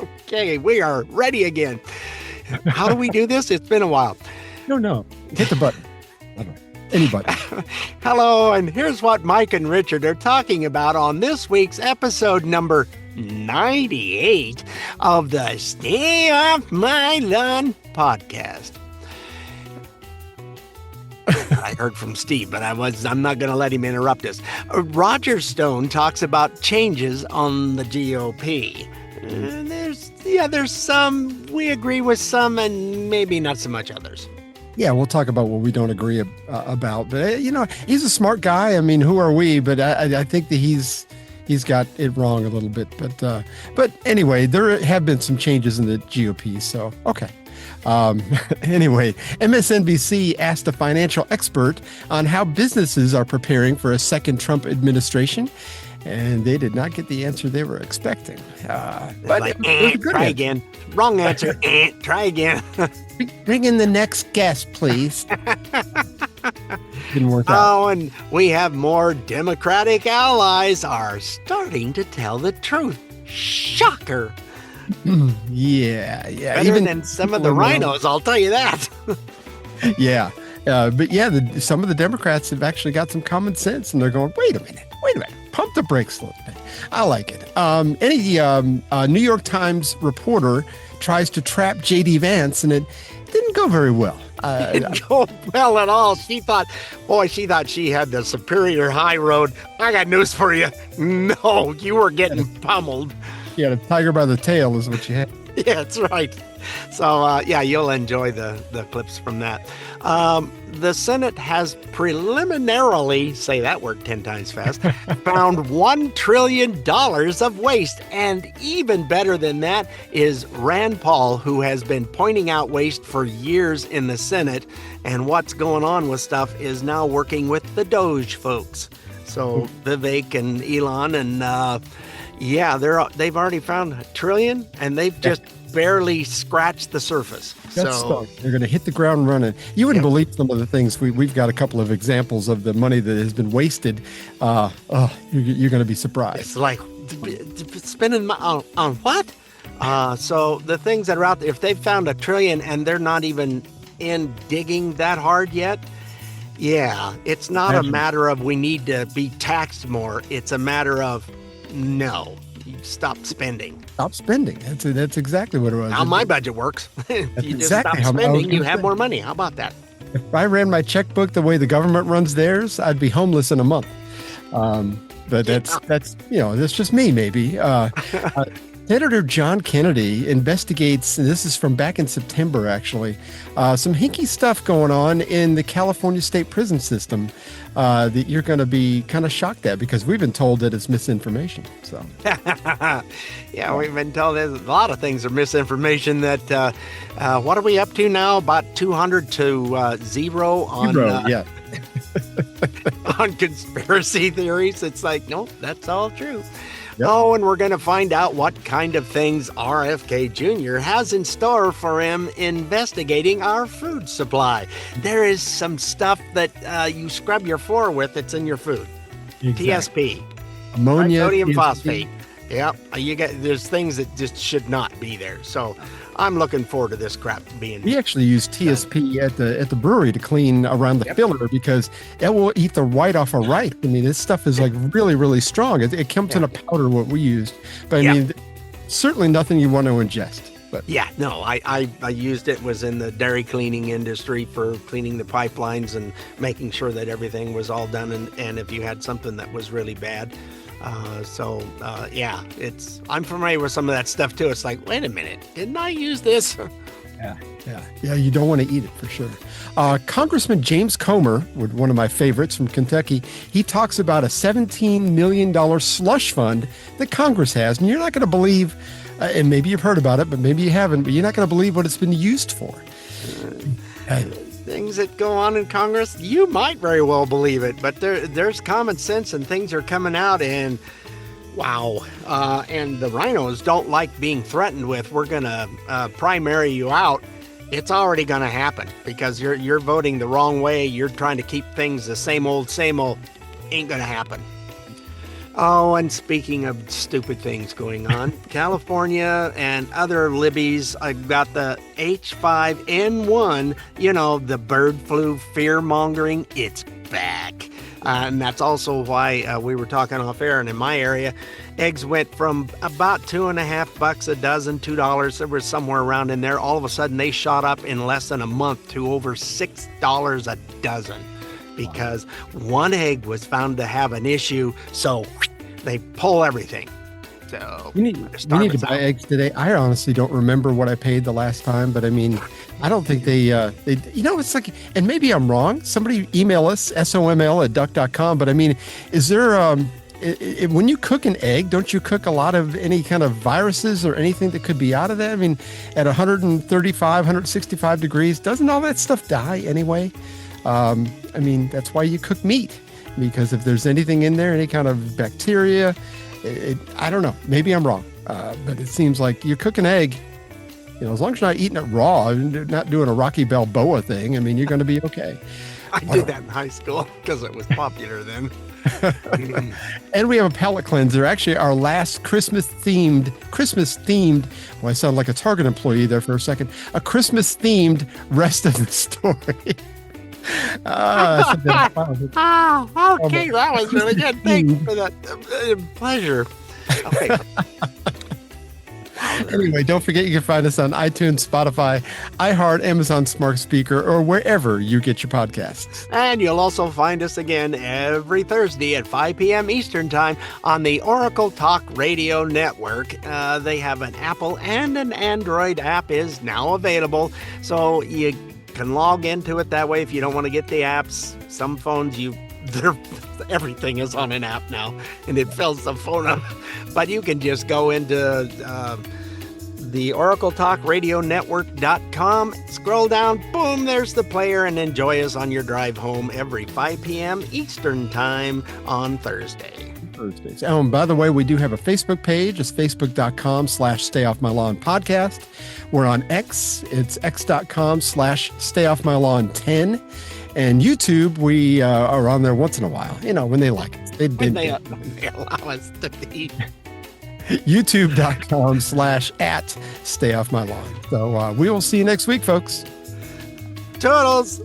Okay, we are ready again. How do we do this? It's been a while. No. Hit the button. I don't know. Anybody. Hello, and here's what Mike and Richard are talking about on this week's episode number 98 of the Stay Off My Lawn podcast. I heard from Steve, but I'm not going to let him interrupt us. Roger Stone talks about changes on the GOP. There's some we agree with, some and maybe not so much others. Yeah, we'll talk about what we don't agree about. But, he's a smart guy. I mean, who are we? But I think that he's got it wrong a little bit. But anyway, there have been some changes in the GOP. So, okay. Anyway, MSNBC asked a financial expert on how businesses are preparing for a second Trump administration. And they did not get the answer they were expecting. But try again. Wrong answer. Try again. Bring in the next guest, please. Didn't work out. Oh, and we have more Democratic allies are starting to tell the truth. Shocker. Yeah. Better than some of the rhinos, I'll tell you that. Yeah. But yeah, some of the Democrats have actually got some common sense, and they're going, wait a minute. Pump the brakes a little bit. I like it. Any New York Times reporter tries to trap JD Vance, and it didn't go very well. It didn't go well at all. She thought she had the superior high road. I got news for you. No, you were getting pummeled. Yeah, the tiger by the tail is what you had. Yeah, that's right. So, you'll enjoy the clips from that. The Senate has preliminarily, say that word 10 times fast, found $1 trillion of waste. And even better than that is Rand Paul, who has been pointing out waste for years in the Senate. And what's going on with stuff is now working with the Doge folks. So Vivek and Elon and, they've already found $1 trillion, and they've just barely scratched the surface. So they're going to hit the ground running. You wouldn't believe some of the things. We've got a couple of examples of the money that has been wasted. You're going to be surprised. It's like spending on what? So the things that are out there, if they've found $1 trillion and they're not even in digging that hard yet, it's not a matter of we need to be taxed more. It's a matter of no. Stop spending. Stop spending. That's exactly what it was. How my budget works. You just exactly stop spending, you have more money. How about that? If I ran my checkbook the way the government runs theirs, I'd be homeless in a month. But that's just me, maybe. Senator John Kennedy investigates, and this is from back in September, actually, some hinky stuff going on in the California state prison system that you're going to be kind of shocked at, because we've been told that it's misinformation. So, we've been told there's a lot of things are misinformation. That what are we up to now? About 200 to 0 on on conspiracy theories. It's like, no, that's all true. Yep. Oh, and we're going to find out what kind of things RFK Jr. has in store for him investigating our food supply. There is some stuff that you scrub your floor with that's in your food. Exactly. TSP. Ammonia. Sodium phosphate. Yep. There's things that just should not be there. So I'm looking forward to this crap being. We actually use TSP at the brewery to clean around the filler, because it will eat the white off a ripe. I mean, this stuff is like really, really strong. It comes in a powder, what we used. But I mean, certainly nothing you want to ingest. But I used it, was in the dairy cleaning industry for cleaning the pipelines and making sure that everything was all done. And if you had something that was really bad. I'm familiar with some of that stuff too. It's like, wait a minute, didn't I use this? Yeah, you don't want to eat it for sure. Congressman James Comer, one of my favorites from Kentucky, he talks about a $17 million slush fund that Congress has. And you're not going to believe, and maybe you've heard about it, but maybe you haven't, but you're not going to believe what it's been used for. Things that go on in Congress, you might very well believe it, but there's common sense and things are coming out, and wow. And the rhinos don't like being threatened with, we're going to primary you out. It's already going to happen because you're voting the wrong way. You're trying to keep things the same old, ain't going to happen. Oh, and speaking of stupid things going on, California and other libbies, I've got the H5N1, the bird flu fear mongering. It's back. And that's also why we were talking off air. And in my area, eggs went from about $2.50 a dozen, $2. There was somewhere around in there. All of a sudden, they shot up in less than a month to over $6 a dozen, because one egg was found to have an issue. So they pull everything. So we need to buy eggs today. I honestly don't remember what I paid the last time, but I mean, I don't think they it's like, and maybe I'm wrong. Somebody email us, SOML@duck.com. But I mean, is there, when you cook an egg, don't you cook a lot of any kind of viruses or anything that could be out of that? I mean, at 135, 165 degrees, doesn't all that stuff die anyway? I mean, that's why you cook meat, because if there's anything in there, any kind of bacteria, I don't know. Maybe I'm wrong, but it seems like you cook an egg, as long as you're not eating it raw, not doing a Rocky Balboa thing, I mean, you're going to be okay. I did that in high school because it was popular then. And we have a palate cleanser. Actually, our last Christmas themed, well, I sound like a Target employee there for a second, a Christmas themed rest of the story. Okay, that was really good. Thanks for that. Pleasure. Okay. Anyway, don't forget you can find us on iTunes, Spotify, iHeart, Amazon Smart Speaker, or wherever you get your podcasts. And you'll also find us again every Thursday at 5 p.m. Eastern Time on the Oracle Talk Radio Network. They have an Apple and an Android app is now available, so you can log into it that way if you don't want to get the apps. Some phones, everything is on an app now, and it fills the phone up. But you can just go into the OracleTalkRadioNetwork.com, scroll down, boom, there's the player, and enjoy us on your drive home every 5 p.m. Eastern Time on Thursdays. Oh, and by the way, we do have a Facebook page. It's facebook.com/StayOffMyLawnPodcast. We're on X. It's x.com/StayOffMyLawn10. And YouTube, we are on there once in a while, when they like us. They allow us to be. YouTube.com/@StayOffMyLawn. So we will see you next week, folks. Toodles.